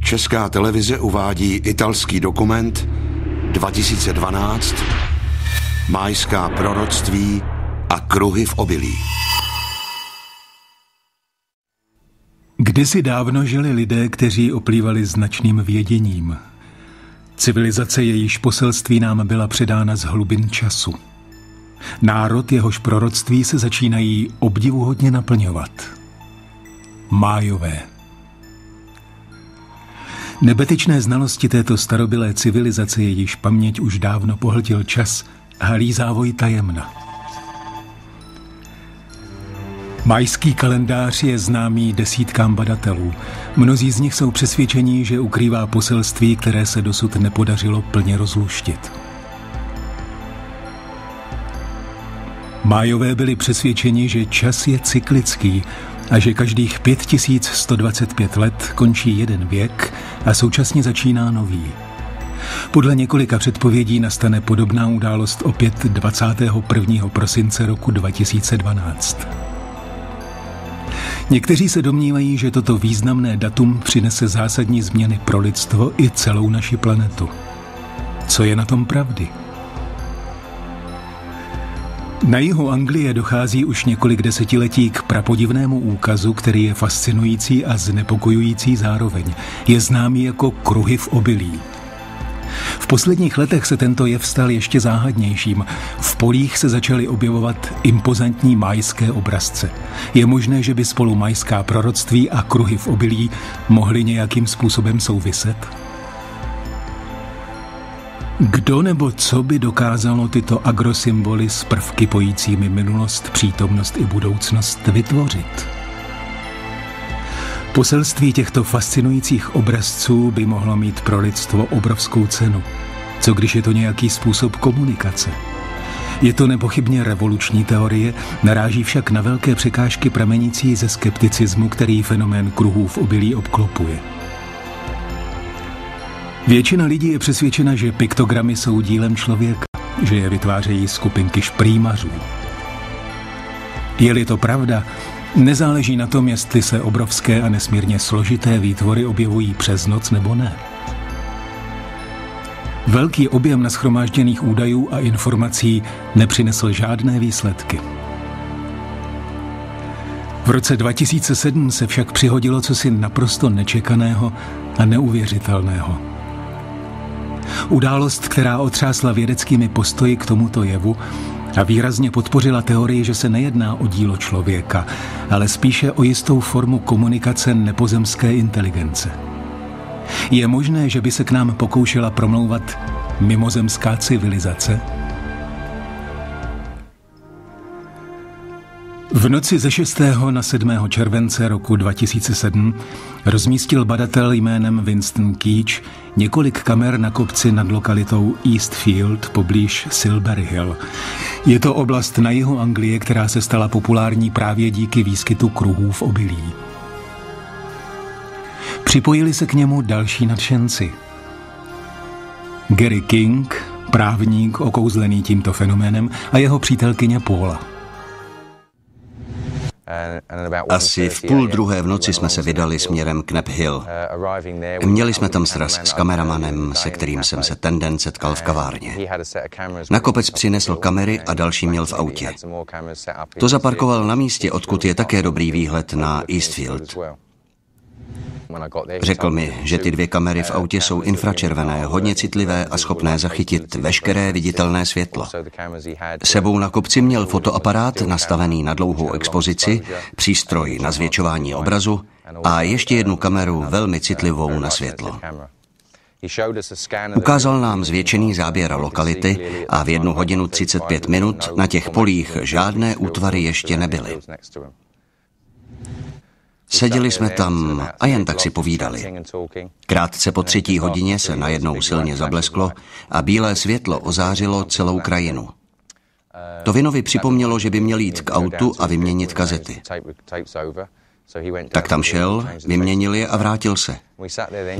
Česká televize uvádí italský dokument 2012 Majská proroctví a kruhy v obilí. Kdysi dávno žili lidé, kteří oplývali značným věděním. Civilizace, jejíž poselství nám byla předána z hlubin času. Národ, jehož proroctví se začínají obdivuhodně naplňovat. Májové. Nebetyčné znalosti této starobylé civilizace, jejíž paměť už dávno pohltil čas, halí závoj tajemna. Majský kalendář je známý desítkám badatelů. Mnozí z nich jsou přesvědčení, že ukrývá poselství, které se dosud nepodařilo plně rozluštit. Májové byli přesvědčeni, že čas je cyklický a že každých 5125 let končí jeden věk a současně začíná nový. Podle několika předpovědí nastane podobná událost opět 21. prosince roku 2012. Někteří se domnívají, že toto významné datum přinese zásadní změny pro lidstvo i celou naši planetu. Co je na tom pravdy? Na jihu Anglie dochází už několik desetiletí k prapodivnému úkazu, který je fascinující a znepokojující zároveň. Je známý jako kruhy v obilí. V posledních letech se tento jev stal ještě záhadnějším. V polích se začaly objevovat impozantní majské obrazce. Je možné, že by spolu majská proroctví a kruhy v obilí mohly nějakým způsobem souviset? Kdo nebo co by dokázalo tyto agrosymboly s prvky pojícími minulost, přítomnost i budoucnost vytvořit? Poselství těchto fascinujících obrazců by mohlo mít pro lidstvo obrovskou cenu. Co když je to nějaký způsob komunikace? Je to nepochybně revoluční teorie, naráží však na velké překážky pramenící ze skepticismu, který fenomén kruhů v obilí obklopuje. Většina lidí je přesvědčena, že piktogramy jsou dílem člověka, že je vytvářejí skupinky šprýmařů. Je-li to pravda, nezáleží na tom, jestli se obrovské a nesmírně složité výtvory objevují přes noc nebo ne. Velký objem nashromážděných údajů a informací nepřinesl žádné výsledky. V roce 2007 se však přihodilo cosi naprosto nečekaného a neuvěřitelného. Událost, která otřásla vědeckými postoji k tomuto jevu a výrazně podpořila teorii, že se nejedná o dílo člověka, ale spíše o jistou formu komunikace nepozemské inteligence. Je možné, že by se k nám pokoušela promlouvat mimozemská civilizace? V noci ze 6. na 7. července roku 2007 rozmístil badatel jménem Winston Keach několik kamer na kopci nad lokalitou Eastfield poblíž Silbury Hill. Je to oblast na jihu Anglie, která se stala populární právě díky výskytu kruhů v obilí. Připojili se k němu další nadšenci. Gary King, právník okouzlený tímto fenoménem, a jeho přítelkyně Paula. Asi v 1:30 v noci jsme se vydali směrem k Knap Hill. Měli jsme tam sraz s kameramanem, se kterým jsem se ten den setkal v kavárně. Na kopec přinesl kamery a další měl v autě. To zaparkoval na místě, odkud je také dobrý výhled na Eastfield. Řekl mi, že ty 2 kamery v autě jsou infračervené, hodně citlivé a schopné zachytit veškeré viditelné světlo. Sebou na kopci měl fotoaparát nastavený na dlouhou expozici, přístroj na zvětšování obrazu a ještě jednu kameru velmi citlivou na světlo. Ukázal nám zvětšený záběr lokality a v 1:35 na těch polích žádné útvary ještě nebyly. Seděli jsme tam a jen tak si povídali. Krátce po 3. hodině se najednou silně zablesklo a bílé světlo ozářilo celou krajinu. To Vinovi připomnělo, že by měl jít k autu a vyměnit kazety. Tak tam šel, vyměnil je a vrátil se.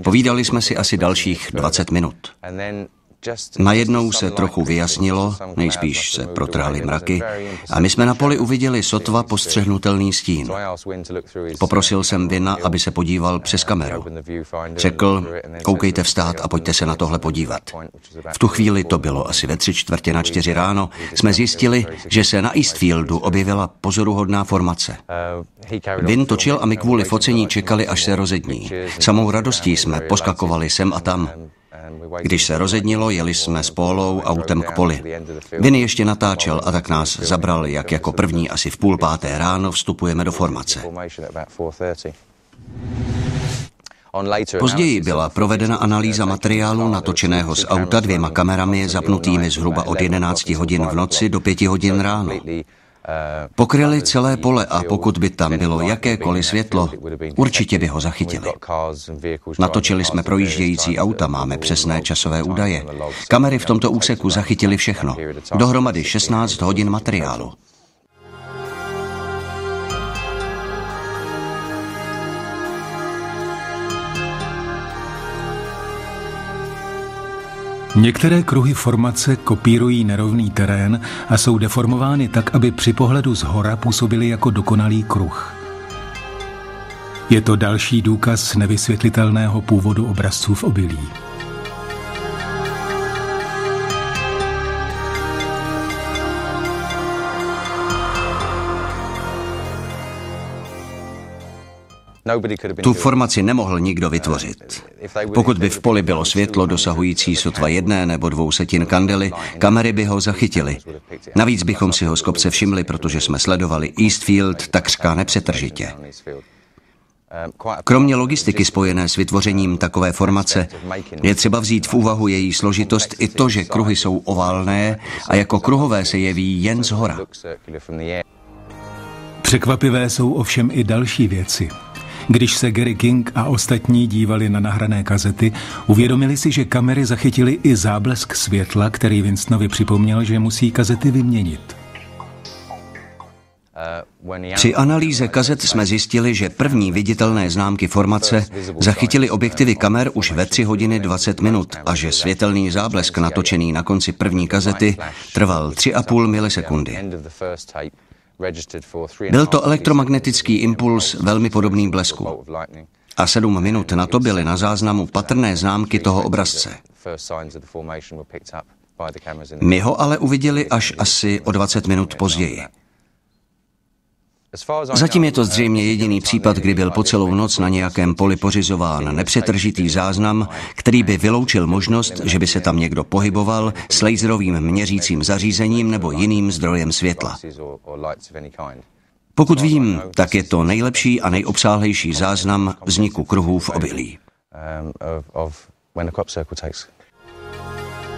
Povídali jsme si asi dalších 20 minut. Najednou se trochu vyjasnilo, nejspíš se protrhaly mraky, a my jsme na poli uviděli sotva postřehnutelný stín. Poprosil jsem Vina, aby se podíval přes kameru. Řekl, koukejte vstát a pojďte se na tohle podívat. V tu chvíli, to bylo asi ve 3:45 ráno, jsme zjistili, že se na Eastfieldu objevila pozoruhodná formace. Vin točil a my kvůli focení čekali, až se rozední. Samou radostí jsme poskakovali sem a tam. Když se rozednilo, jeli jsme s Paulou autem k poli. Vin ještě natáčel a tak nás zabral, jak jako první asi v 4:30 ráno vstupujeme do formace. Později byla provedena analýza materiálu natočeného z auta 2 kamerami zapnutými zhruba od 11 hodin v noci do 5 hodin ráno. Pokryli celé pole a pokud by tam bylo jakékoliv světlo, určitě by ho zachytili. Natočili jsme projíždějící auta, máme přesné časové údaje. Kamery v tomto úseku zachytily všechno. Dohromady 16 hodin materiálu. Některé kruhy formace kopírují nerovný terén a jsou deformovány tak, aby při pohledu zhora působily jako dokonalý kruh. Je to další důkaz nevysvětlitelného původu obrazců v obilí. Tu formaci nemohl nikdo vytvořit. Pokud by v poli bylo světlo dosahující sotva 1 nebo 2 kandely, kamery by ho zachytily. Navíc bychom si ho z kopce všimli, protože jsme sledovali Eastfield takřka nepřetržitě. Kromě logistiky spojené s vytvořením takové formace je třeba vzít v úvahu její složitost i to, že kruhy jsou oválné a jako kruhové se jeví jen zhora. Překvapivé jsou ovšem i další věci. Když se Gary King a ostatní dívali na nahrané kazety, uvědomili si, že kamery zachytily i záblesk světla, který Winstonovi připomněl, že musí kazety vyměnit. Při analýze kazet jsme zjistili, že první viditelné známky formace zachytily objektivy kamer už ve 3:20 a že světelný záblesk natočený na konci první kazety trval 3,5 milisekundy. Byl to elektromagnetický impuls velmi podobný blesku. A 7 minut na to byly na záznamu patrné známky toho obrazce. My ho ale uviděli až asi o 20 minut později. Zatím je to zřejmě jediný případ, kdy byl po celou noc na nějakém poli pořizován nepřetržitý záznam, který by vyloučil možnost, že by se tam někdo pohyboval s laserovým měřícím zařízením nebo jiným zdrojem světla. Pokud vím, tak je to nejlepší a nejobsáhlejší záznam vzniku kruhů v obilí.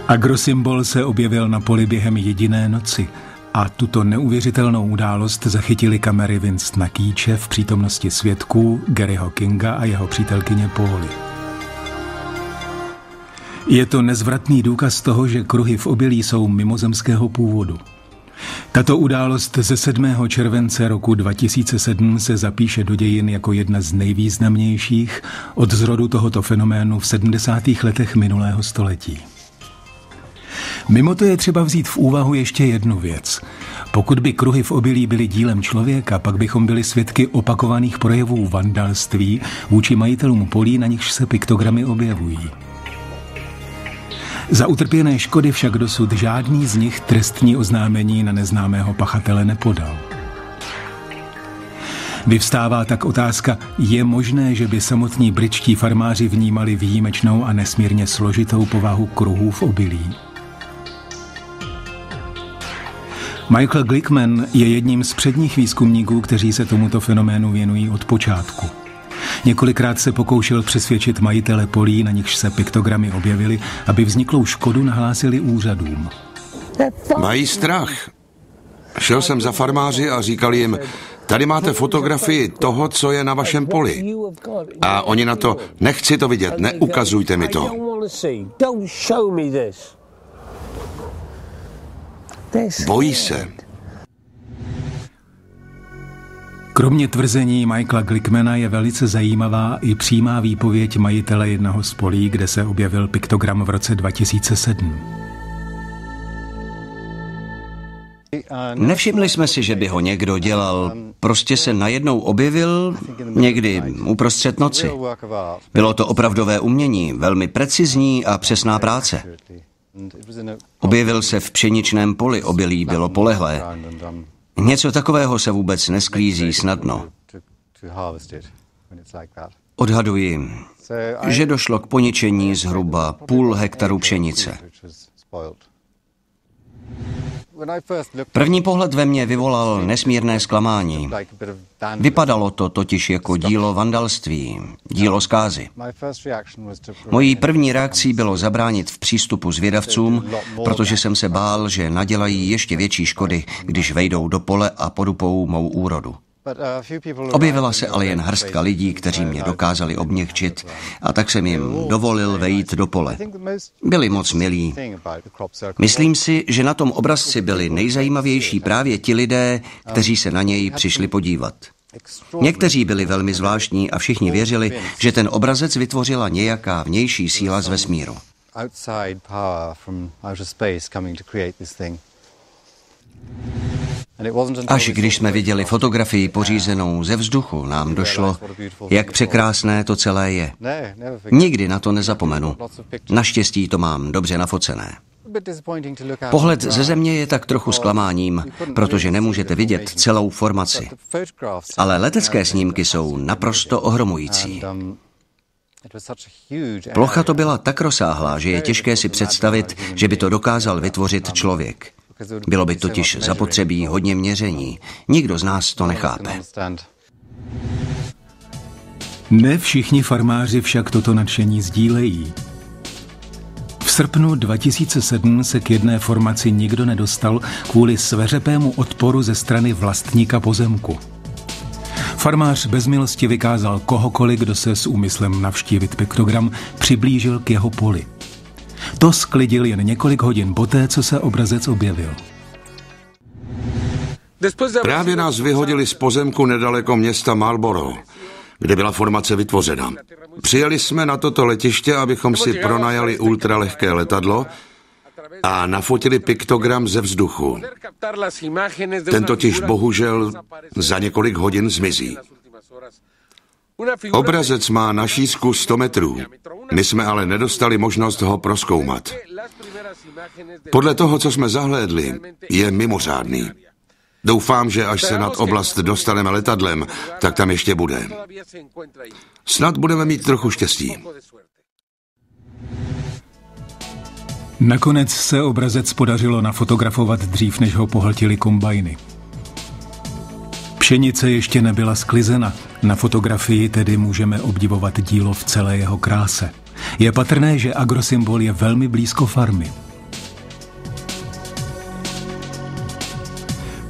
Agrosymbol se objevil na poli během jediné noci. A tuto neuvěřitelnou událost zachytili kamery Winstona Keache v přítomnosti svědků Garyho Kinga a jeho přítelkyně Pauly. Je to nezvratný důkaz toho, že kruhy v obilí jsou mimozemského původu. Tato událost ze 7. července roku 2007 se zapíše do dějin jako jedna z nejvýznamnějších od zrodu tohoto fenoménu v 70. letech minulého století. Mimo to je třeba vzít v úvahu ještě jednu věc. Pokud by kruhy v obilí byly dílem člověka, pak bychom byli svědky opakovaných projevů vandalství vůči majitelům polí, na nichž se piktogramy objevují. Za utrpěné škody však dosud žádný z nich trestní oznámení na neznámého pachatele nepodal. Vyvstává tak otázka, je možné, že by samotní britští farmáři vnímali výjimečnou a nesmírně složitou povahu kruhů v obilí? Michael Glickman je jedním z předních výzkumníků, kteří se tomuto fenoménu věnují od počátku. Několikrát se pokoušel přesvědčit majitele polí, na nichž se piktogramy objevily, aby vzniklou škodu nahlásili úřadům. Mají strach. Šel jsem za farmáři a říkal jim, tady máte fotografii toho, co je na vašem poli. A oni na to, nechci to vidět, neukazujte mi to. Bojí se. Kromě tvrzení Michaela Glickmana je velice zajímavá i přímá výpověď majitele jednoho z polí, kde se objevil piktogram v roce 2007. Nevšimli jsme si, že by ho někdo dělal. Prostě se najednou objevil někdy uprostřed noci. Bylo to opravdové umění, velmi precizní a přesná práce. Objevil se v pšeničném poli, obilí bylo polehlé. Něco takového se vůbec nesklízí snadno. Odhaduji, že došlo k poničení zhruba 0,5 hektaru pšenice. První pohled ve mně vyvolal nesmírné zklamání. Vypadalo to totiž jako dílo vandalství, dílo zkázy. Mojí první reakcí bylo zabránit v přístupu zvědavcům, protože jsem se bál, že nadělají ještě větší škody, když vejdou do pole a podupou mou úrodu. Objevila se ale jen hrstka lidí, kteří mě dokázali obměkčit, a tak jsem jim dovolil vejít do pole. Byli moc milí. Myslím si, že na tom obrazci byli nejzajímavější právě ti lidé, kteří se na něj přišli podívat. Někteří byli velmi zvláštní a všichni věřili, že ten obrazec vytvořila nějaká vnější síla z vesmíru. Až když jsme viděli fotografii pořízenou ze vzduchu, nám došlo, jak překrásné to celé je. Nikdy na to nezapomenu. Naštěstí to mám dobře nafocené. Pohled ze země je tak trochu zklamáním, protože nemůžete vidět celou formaci. Ale letecké snímky jsou naprosto ohromující. Plocha to byla tak rozsáhlá, že je těžké si představit, že by to dokázal vytvořit člověk. Bylo by totiž zapotřebí hodně měření. Nikdo z nás to nechápe. Ne všichni farmáři však toto nadšení sdílejí. V srpnu 2007 se k jedné formaci nikdo nedostal kvůli sveřepému odporu ze strany vlastníka pozemku. Farmář bez milosti vykázal kohokoliv, kdo se s úmyslem navštívit piktogram přiblížil k jeho poli. To sklidil jen několik hodin poté, co se obrazec objevil. Právě nás vyhodili z pozemku nedaleko města Marlborough, kde byla formace vytvořena. Přijeli jsme na toto letiště, abychom si pronajali ultralehké letadlo a nafotili piktogram ze vzduchu. Ten totiž bohužel za několik hodin zmizí. Obrazec má na šířku 100 metrů. My jsme ale nedostali možnost ho prozkoumat. Podle toho, co jsme zahlédli, je mimořádný. Doufám, že až se nad oblast dostaneme letadlem, tak tam ještě bude. Snad budeme mít trochu štěstí. Nakonec se obrazec podařilo nafotografovat dřív, než ho pohltili kombajny. Pšenice ještě nebyla sklizena. Na fotografii tedy můžeme obdivovat dílo v celé jeho kráse. Je patrné, že agrosymbol je velmi blízko farmy.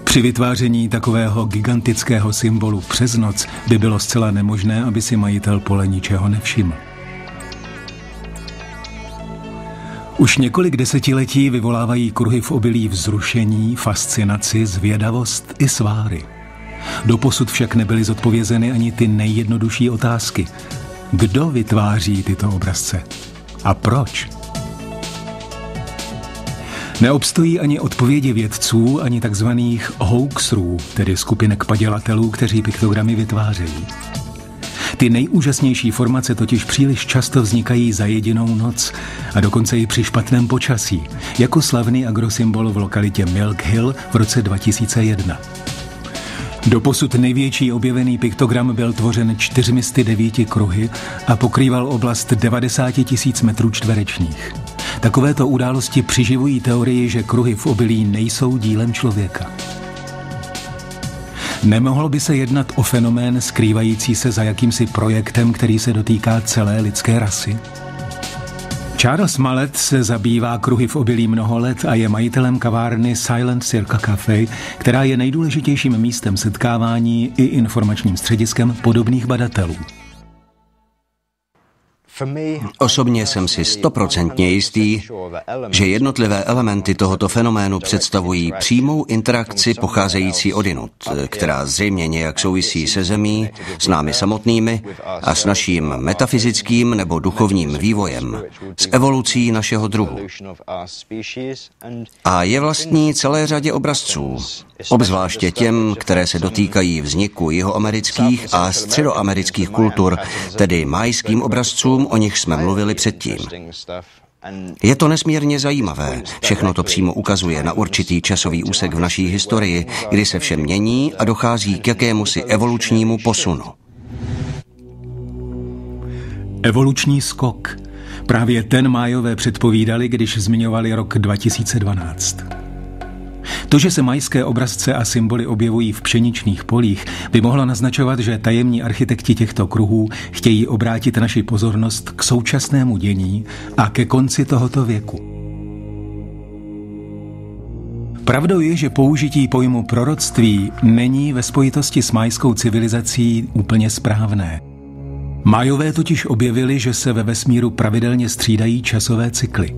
Při vytváření takového gigantického symbolu přes noc by bylo zcela nemožné, aby si majitel pole ničeho nevšiml. Už několik desetiletí vyvolávají kruhy v obilí vzrušení, fascinaci, zvědavost i sváry. Doposud však nebyly zodpovězeny ani ty nejjednodušší otázky. Kdo vytváří tyto obrazce? A proč? Neobstojí ani odpovědi vědců, ani takzvaných hoaxerů, tedy skupinek padělatelů, kteří piktogramy vytvářejí. Ty nejúžasnější formace totiž příliš často vznikají za jedinou noc a dokonce i při špatném počasí, jako slavný agrosymbol v lokalitě Milk Hill v roce 2001. Doposud největší objevený piktogram byl tvořen 409 kruhy a pokrýval oblast 90 000 metrů čtverečních. Takovéto události přiživují teorii, že kruhy v obilí nejsou dílem člověka. Nemohlo by se jednat o fenomén skrývající se za jakýmsi projektem, který se dotýká celé lidské rasy? Charles Mallet se zabývá kruhy v obilí mnoho let a je majitelem kavárny Silent Circle Cafe, která je nejdůležitějším místem setkávání i informačním střediskem podobných badatelů. Osobně jsem si 100% jistý, že jednotlivé elementy tohoto fenoménu představují přímou interakci pocházející odjinud, která zřejmě nějak souvisí se Zemí, s námi samotnými a s naším metafyzickým nebo duchovním vývojem, s evolucí našeho druhu. A je vlastní celé řadě obrazců, obzvláště těm, které se dotýkají vzniku jihoamerických a středoamerických kultur, tedy majským obrazcům, o nich jsme mluvili předtím. Je to nesmírně zajímavé. Všechno to přímo ukazuje na určitý časový úsek v naší historii, kdy se vše mění a dochází k jakémusi evolučnímu posunu. Evoluční skok. Právě ten Májové předpovídali, když zmiňovali rok 2012. To, že se majské obrazce a symboly objevují v pšeničných polích, by mohlo naznačovat, že tajemní architekti těchto kruhů chtějí obrátit naši pozornost k současnému dění a ke konci tohoto věku. Pravdou je, že použití pojmu proroctví není ve spojitosti s majskou civilizací úplně správné. Májové totiž objevili, že se ve vesmíru pravidelně střídají časové cykly.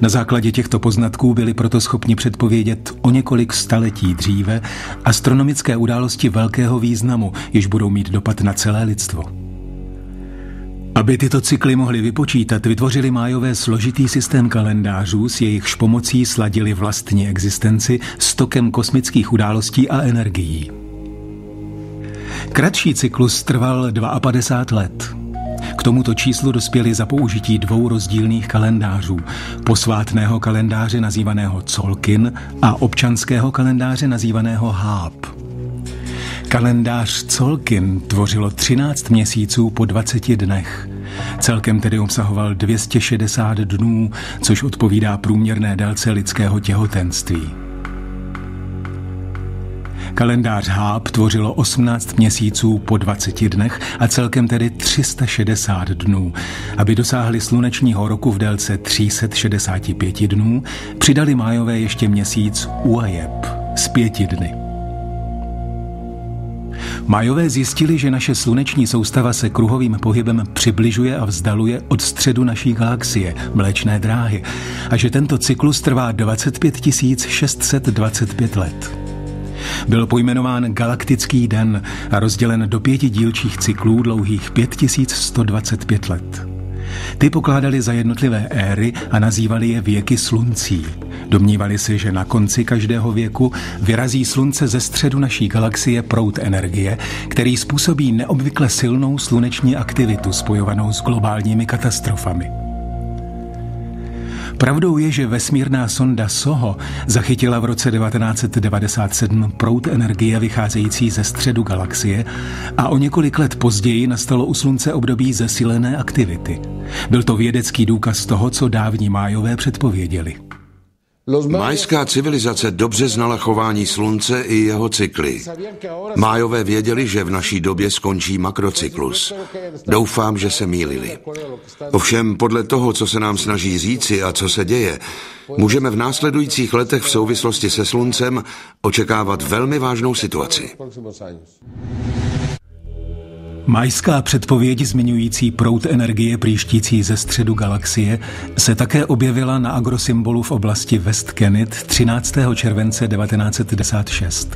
Na základě těchto poznatků byli proto schopni předpovědět o několik staletí dříve astronomické události velkého významu, jež budou mít dopad na celé lidstvo. Aby tyto cykly mohli vypočítat, vytvořili Májové složitý systém kalendářů, s jejichž pomocí sladili vlastní existenci s tokem kosmických událostí a energií. Kratší cyklus trval 52 let. K tomuto číslu dospěli za použití 2 rozdílných kalendářů. Posvátného kalendáře nazývaného Colkin a občanského kalendáře nazývaného Háb. Kalendář Colkin tvořilo 13 měsíců po 20 dnech. Celkem tedy obsahoval 260 dnů, což odpovídá průměrné délce lidského těhotenství. Kalendář Háb tvořilo 18 měsíců po 20 dnech a celkem tedy 360 dnů. Aby dosáhli slunečního roku v délce 365 dnů, přidali Májové ještě měsíc Uajeb s 5 dny. Májové zjistili, že naše sluneční soustava se kruhovým pohybem přibližuje a vzdaluje od středu naší galaxie, Mléčné dráhy, a že tento cyklus trvá 25 625 let. Byl pojmenován Galaktický den a rozdělen do 5 dílčích cyklů dlouhých 5125 let. Ty pokládali za jednotlivé éry a nazývali je věky sluncí. Domnívali se, že na konci každého věku vyrazí slunce ze středu naší galaxie proud energie, který způsobí neobvykle silnou sluneční aktivitu spojovanou s globálními katastrofami. Pravdou je, že vesmírná sonda SOHO zachytila v roce 1997 proud energie vycházející ze středu galaxie a o několik let později nastalo u Slunce období zesílené aktivity. Byl to vědecký důkaz toho, co dávní Májové předpověděli. Majská civilizace dobře znala chování Slunce i jeho cykly. Májové věděli, že v naší době skončí makrocyklus. Doufám, že se mýlili. Ovšem, podle toho, co se nám snaží říci a co se děje, můžeme v následujících letech v souvislosti se Sluncem očekávat velmi vážnou situaci. Majská předpověď zmiňující proud energie příštící ze středu galaxie se také objevila na agrosymbolu v oblasti West Kennet 13. července 1996.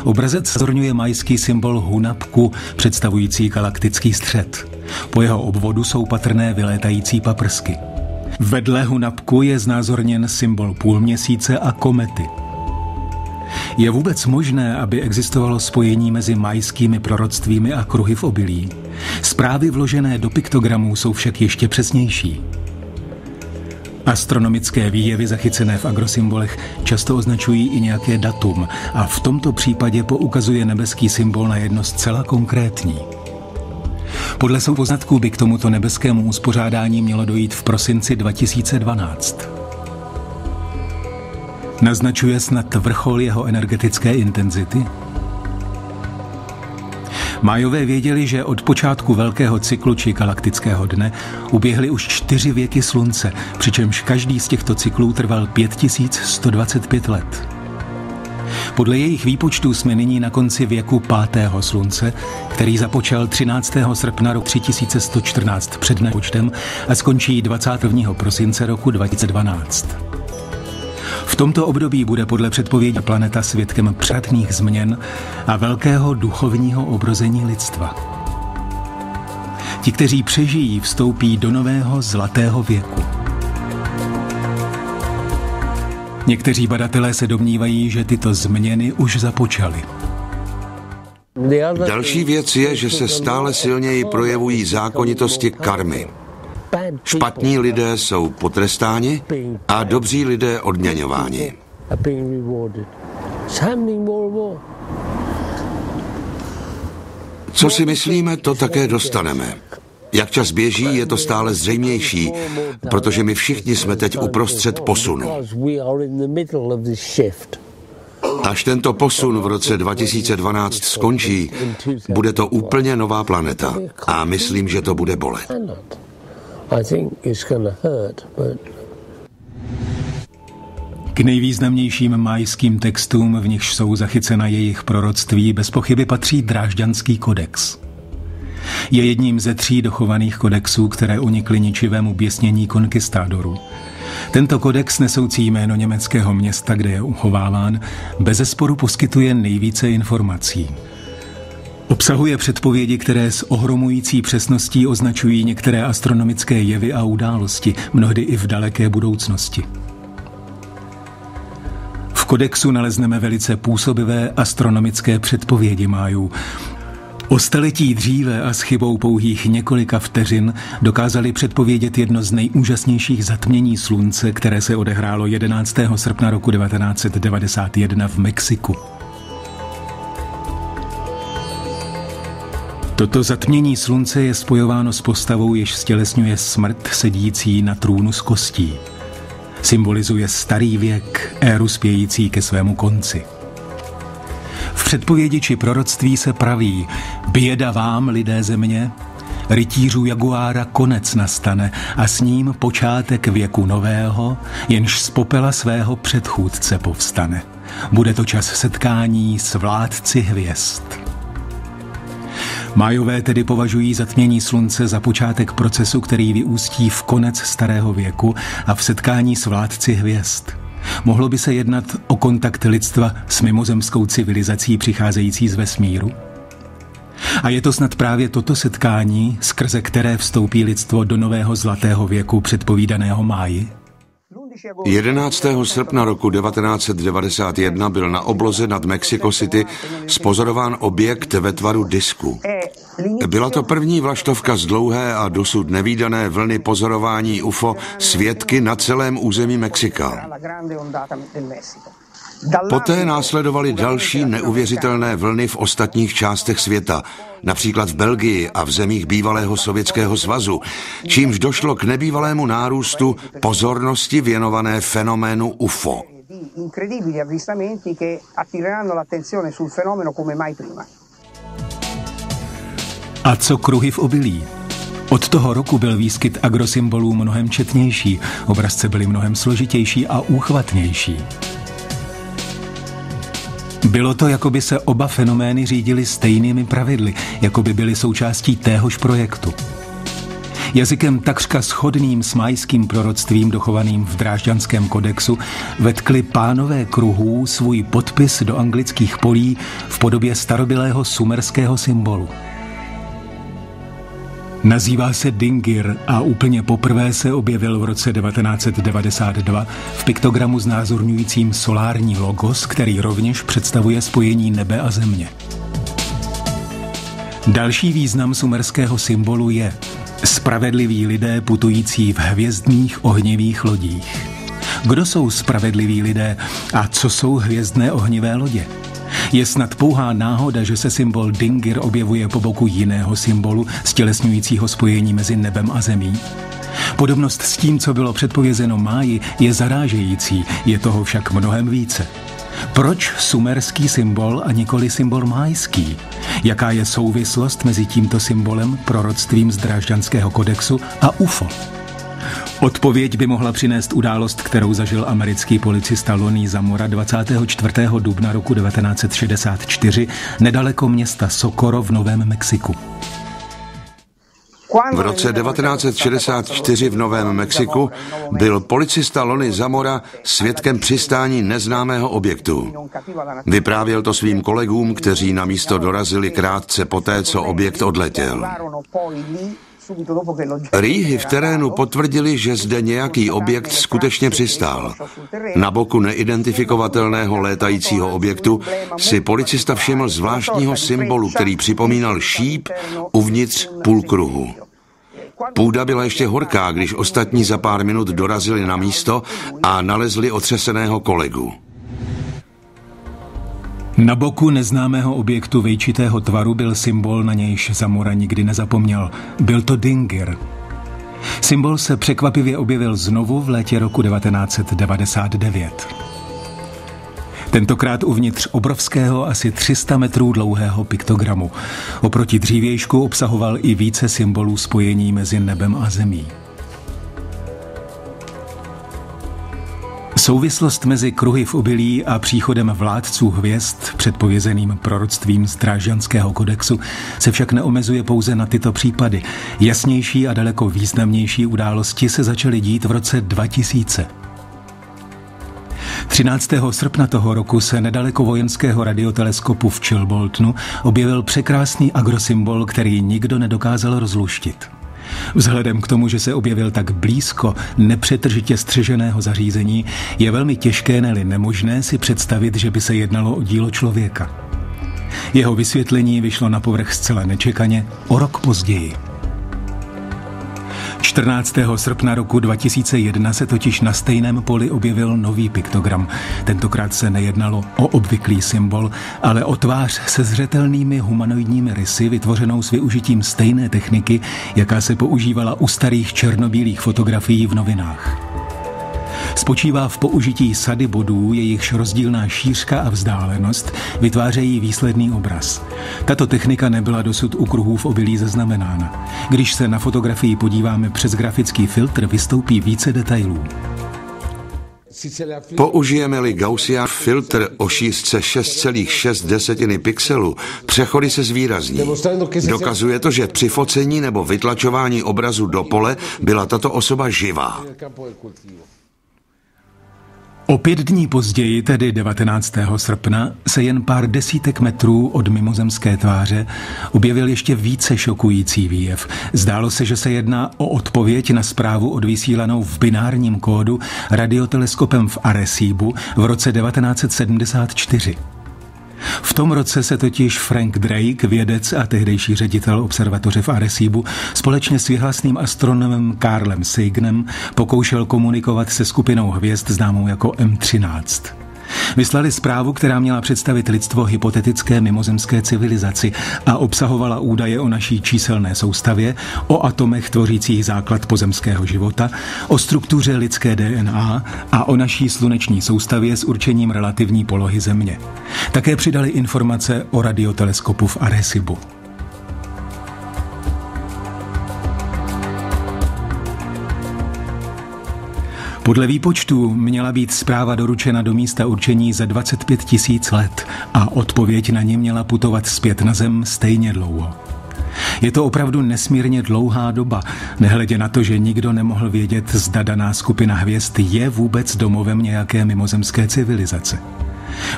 Obrazec zorňuje majský symbol Hunapku, představující galaktický střed. Po jeho obvodu jsou patrné vylétající paprsky. Vedle Hunapku je znázorněn symbol půlměsíce a komety. Je vůbec možné, aby existovalo spojení mezi majskými proroctvími a kruhy v obilí? Zprávy vložené do piktogramů jsou však ještě přesnější. Astronomické výjevy zachycené v agrosymbolech často označují i nějaké datum a v tomto případě poukazuje nebeský symbol na jedno zcela konkrétní. Podle poznatků by k tomuto nebeskému uspořádání mělo dojít v prosinci 2012. Naznačuje snad vrchol jeho energetické intenzity? Májové věděli, že od počátku velkého cyklu či galaktického dne uběhly už 4 věky Slunce, přičemž každý z těchto cyklů trval 5125 let. Podle jejich výpočtů jsme nyní na konci věku 5. slunce, který započal 13. srpna roku 3114 před počtem a skončí 21. prosince roku 2012. V tomto období bude podle předpovědi planeta svědkem převratných změn a velkého duchovního obrození lidstva. Ti, kteří přežijí, vstoupí do nového zlatého věku. Někteří badatelé se domnívají, že tyto změny už započaly. Další věc je, že se stále silněji projevují zákonitosti karmy. Špatní lidé jsou potrestáni a dobří lidé odměňováni. Co si myslíme, to také dostaneme. Jak čas běží, je to stále zřejmější, protože my všichni jsme teď uprostřed posunu. Až tento posun v roce 2012 skončí, bude to úplně nová planeta. A myslím, že to bude bolet. K nejvýznamnějším májským textům, v nichž jsou zachycena jejich proroctví, bez pochyby patří Drážďanský kodex. Je jedním ze 3 dochovaných kodexů, které unikly ničivému běsnění konkistádorů. Tento kodex, nesoucí jméno německého města, kde je uchováván, bezesporu poskytuje nejvíce informací. Obsahuje předpovědi, které s ohromující přesností označují některé astronomické jevy a události, mnohdy i v daleké budoucnosti. V kodexu nalezneme velice působivé astronomické předpovědi májů. O staletí dříve a s chybou pouhých několika vteřin dokázali předpovědět jedno z nejúžasnějších zatmění slunce, které se odehrálo 11. srpna roku 1991 v Mexiku. Toto zatmění slunce je spojováno s postavou, jež stělesňuje smrt sedící na trůnu z kostí. Symbolizuje starý věk, éru spějící ke svému konci. V předpovědi či proroctví se praví: běda vám, lidé země, rytířů Jaguára konec nastane a s ním počátek věku nového, jenž z popela svého předchůdce povstane. Bude to čas setkání s vládci hvězd. Májové tedy považují zatmění slunce za počátek procesu, který vyústí v konec starého věku a v setkání s vládci hvězd. Mohlo by se jednat o kontakt lidstva s mimozemskou civilizací přicházející z vesmíru? A je to snad právě toto setkání, skrze které vstoupí lidstvo do nového zlatého věku předpovídaného máji? 11. srpna roku 1991 byl na obloze nad Mexico City spozorován objekt ve tvaru disku. Byla to první vlaštovka z dlouhé a dosud nevídané vlny pozorování UFO svědky na celém území Mexika. Poté následovaly další neuvěřitelné vlny v ostatních částech světa, například v Belgii a v zemích bývalého Sovětského svazu, čímž došlo k nebývalému nárůstu pozornosti věnované fenoménu UFO. A co kruhy v obilí? Od toho roku byl výskyt agrosymbolů mnohem četnější, obrazce byly mnohem složitější a úchvatnější. Bylo to, jako by se oba fenomény řídily stejnými pravidly, jako by byly součástí téhož projektu. Jazykem takřka shodným s májským proroctvím dochovaným v Drážďanském kodexu vetkli pánové kruhů svůj podpis do anglických polí v podobě starobylého sumerského symbolu. Nazývá se Dingir a úplně poprvé se objevil v roce 1992 v piktogramu znázorňujícím solární logos, který rovněž představuje spojení nebe a země. Další význam sumerského symbolu je spravedliví lidé putující v hvězdných ohnivých lodích. Kdo jsou spravedliví lidé a co jsou hvězdné ohnivé lodě? Je snad pouhá náhoda, že se symbol Dingir objevuje po boku jiného symbolu, stělesňujícího spojení mezi nebem a zemí? Podobnost s tím, co bylo předpovězeno máji, je zarážející, je toho však mnohem více. Proč sumerský symbol a nikoli symbol májský? Jaká je souvislost mezi tímto symbolem, proroctvím z Drážďanského kodexu a UFO? Odpověď by mohla přinést událost, kterou zažil americký policista Lonnie Zamora 24. dubna roku 1964 nedaleko města Socorro v Novém Mexiku. V roce 1964 v Novém Mexiku byl policista Lonnie Zamora svědkem přistání neznámého objektu. Vyprávěl to svým kolegům, kteří na místo dorazili krátce poté, co objekt odletěl. Rýhy v terénu potvrdili, že zde nějaký objekt skutečně přistál. Na boku neidentifikovatelného létajícího objektu si policista všiml zvláštního symbolu, který připomínal šíp uvnitř půlkruhu. Půda byla ještě horká, když ostatní za pár minut dorazili na místo a nalezli otřeseného kolegu. Na boku neznámého objektu vejčitého tvaru byl symbol, na nějž Zamora nikdy nezapomněl. Byl to Dingir. Symbol se překvapivě objevil znovu v létě roku 1999. Tentokrát uvnitř obrovského asi 300 metrů dlouhého piktogramu. Oproti dřívějšku obsahoval i více symbolů spojení mezi nebem a zemí. Souvislost mezi kruhy v obilí a příchodem vládců hvězd, předpovězeným proroctvím Strážďanského kodexu, se však neomezuje pouze na tyto případy. Jasnější a daleko významnější události se začaly dít v roce 2000. 13. srpna toho roku se nedaleko vojenského radioteleskopu v Chilboltonu objevil překrásný agrosymbol, který nikdo nedokázal rozluštit. Vzhledem k tomu, že se objevil tak blízko nepřetržitě střeženého zařízení, je velmi těžké, ne-li nemožné si představit, že by se jednalo o dílo člověka. Jeho vysvětlení vyšlo na povrch zcela nečekaně o rok později. 14. srpna roku 2001 se totiž na stejném poli objevil nový piktogram. Tentokrát se nejednalo o obvyklý symbol, ale o tvář se zřetelnými humanoidními rysy vytvořenou s využitím stejné techniky, jaká se používala u starých černobílých fotografií v novinách. Spočívá v použití sady bodů, jejichž rozdílná šířka a vzdálenost vytvářejí výsledný obraz. Tato technika nebyla dosud u kruhů v obilí zaznamenána. Když se na fotografii podíváme přes grafický filtr, vystoupí více detailů. Použijeme-li Gaussian filtr o šířce 6,6 pixelu, přechody se zvýrazní. Dokazuje to, že při focení nebo vytlačování obrazu do pole byla tato osoba živá. O 5 dní později, tedy 19. srpna, se jen pár desítek metrů od mimozemské tváře objevil ještě více šokující výjev. Zdálo se, že se jedná o odpověď na zprávu odvysílanou v binárním kódu radioteleskopem v Arecibu v roce 1974. V tom roce se totiž Frank Drake, vědec a tehdejší ředitel observatoře v Arecibu, společně s věhlasným astronomem Carlem Sagenem pokoušel komunikovat se skupinou hvězd známou jako M13. Vyslali zprávu, která měla představit lidstvo hypotetické mimozemské civilizaci a obsahovala údaje o naší číselné soustavě, o atomech tvořících základ pozemského života, o struktuře lidské DNA a o naší sluneční soustavě s určením relativní polohy Země. Také přidali informace o radioteleskopu v Arecibu. Podle výpočtů měla být zpráva doručena do místa určení za 25 000 let a odpověď na ně měla putovat zpět na Zem stejně dlouho. Je to opravdu nesmírně dlouhá doba, nehledě na to, že nikdo nemohl vědět, zda daná skupina hvězd je vůbec domovem nějaké mimozemské civilizace.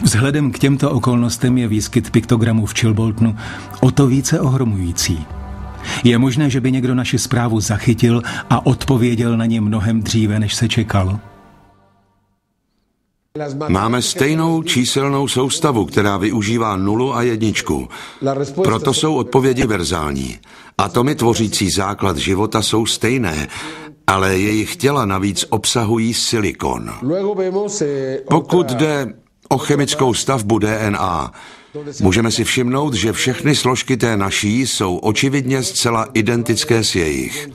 Vzhledem k těmto okolnostem je výskyt piktogramů v Chilboltonu o to více ohromující. Je možné, že by někdo naši zprávu zachytil a odpověděl na ně mnohem dříve, než se čekalo? Máme stejnou číselnou soustavu, která využívá 0 a 1. Proto jsou odpovědi univerzální. Atomy tvořící základ života jsou stejné, ale jejich těla navíc obsahují silikon. Pokud jde o chemickou stavbu DNA, můžeme si všimnout, že všechny složky té naší jsou očividně zcela identické s jejich.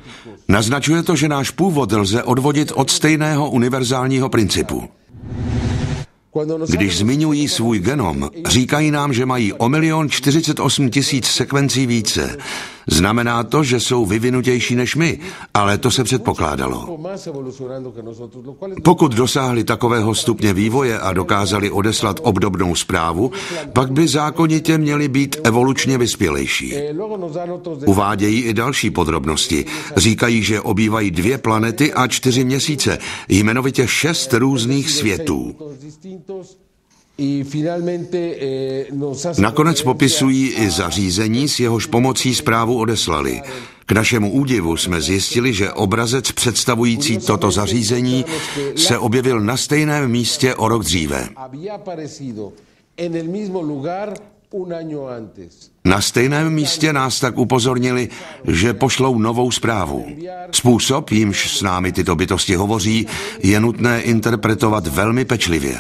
Naznačuje to, že náš původ lze odvodit od stejného univerzálního principu. Když zmiňují svůj genom, říkají nám, že mají o 1 048 000 sekvencí více. Znamená to, že jsou vyvinutější než my, ale to se předpokládalo. Pokud dosáhli takového stupně vývoje a dokázali odeslat obdobnou zprávu, pak by zákonitě měli být evolučně vyspělejší. Uvádějí i další podrobnosti. Říkají, že obývají 2 planety a 4 měsíce, jmenovitě 6 různých světů. Nakonec popisují i zařízení, s jehož pomocí zprávu odeslali. K našemu údivu jsme zjistili, že obrazec představující toto zařízení se objevil na stejném místě o rok dříve. Na stejném místě nás tak upozornili, že pošlou novou zprávu. Způsob, jímž s námi tyto bytosti hovoří, je nutné interpretovat velmi pečlivě.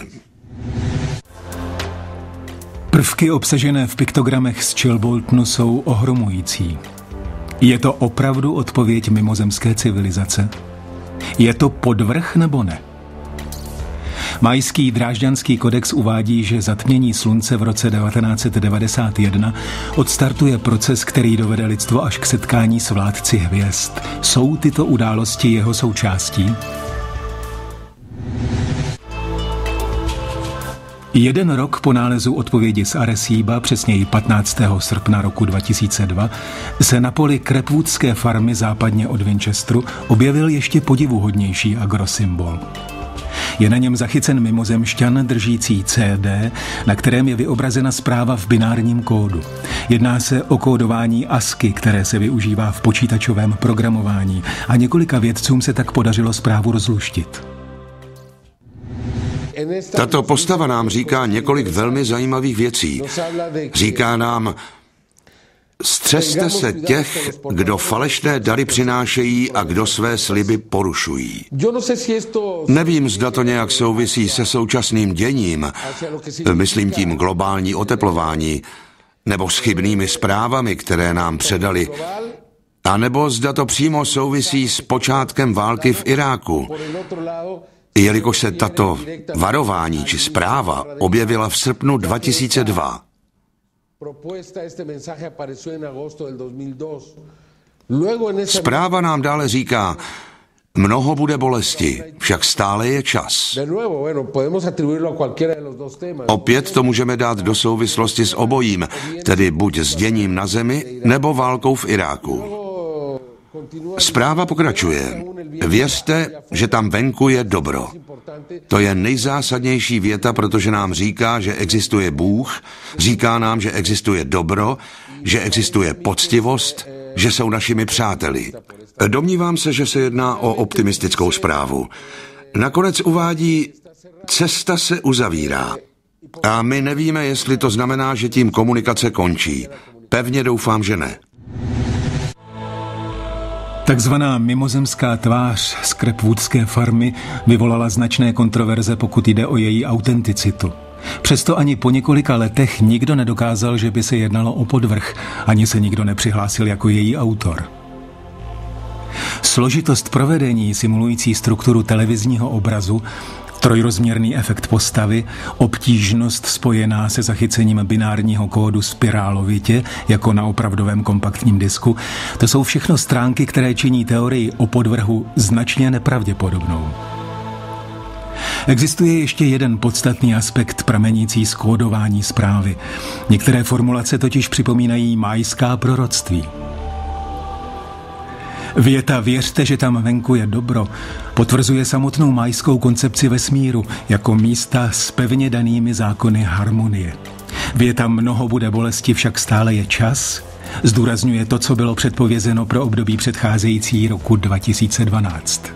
Prvky obsažené v piktogramech z Chilboltonu jsou ohromující. Je to opravdu odpověď mimozemské civilizace? Je to podvrh nebo ne? Mayský Drážďanský kodex uvádí, že zatmění slunce v roce 1991 odstartuje proces, který dovede lidstvo až k setkání s vládci hvězd. Jsou tyto události jeho součástí? Jeden rok po nálezu odpovědi z Arecíba, přesněji 15. srpna roku 2002, se na poli Crapwoodské farmy západně od Winchesteru objevil ještě podivuhodnější agrosymbol. Je na něm zachycen mimozemšťan držící CD, na kterém je vyobrazena zpráva v binárním kódu. Jedná se o kódování ASCII, které se využívá v počítačovém programování, a několika vědcům se tak podařilo zprávu rozluštit. Tato postava nám říká několik velmi zajímavých věcí. Říká nám: střežte se těch, kdo falešné dary přinášejí a kdo své sliby porušují. Nevím, zda to nějak souvisí se současným děním, myslím tím globální oteplování, nebo s chybnými zprávami, které nám předali, anebo zda to přímo souvisí s počátkem války v Iráku, jelikož se tato varování či zpráva objevila v srpnu 2002. Zpráva nám dále říká: mnoho bude bolesti, však stále je čas. Opět to můžeme dát do souvislosti s obojím, tedy buď s děním na zemi, nebo válkou v Iráku. Zpráva pokračuje: věřte, že tam venku je dobro. To je nejzásadnější věta, protože nám říká, že existuje Bůh, říká nám, že existuje dobro, že existuje poctivost, že jsou našimi přáteli. Domnívám se, že se jedná o optimistickou zprávu. Nakonec uvádí: cesta se uzavírá. A my nevíme, jestli to znamená, že tím komunikace končí. Pevně doufám, že ne. Takzvaná mimozemská tvář z Crapwoodské farmy vyvolala značné kontroverze, pokud jde o její autenticitu. Přesto ani po několika letech nikdo nedokázal, že by se jednalo o podvrh, ani se nikdo nepřihlásil jako její autor. Složitost provedení simulující strukturu televizního obrazu, trojrozměrný efekt postavy, obtížnost spojená se zachycením binárního kódu spirálovitě, jako na opravdovém kompaktním disku, to jsou všechno stránky, které činí teorii o podvrhu značně nepravděpodobnou. Existuje ještě jeden podstatný aspekt pramenící z kódování zprávy. Některé formulace totiž připomínají mayská proroctví. Věta "věřte, že tam venku je dobro" potvrzuje samotnou mayskou koncepci vesmíru jako místa s pevně danými zákony harmonie. Věta "mnoho bude bolesti, však stále je čas" zdůrazňuje to, co bylo předpovězeno pro období předcházející roku 2012.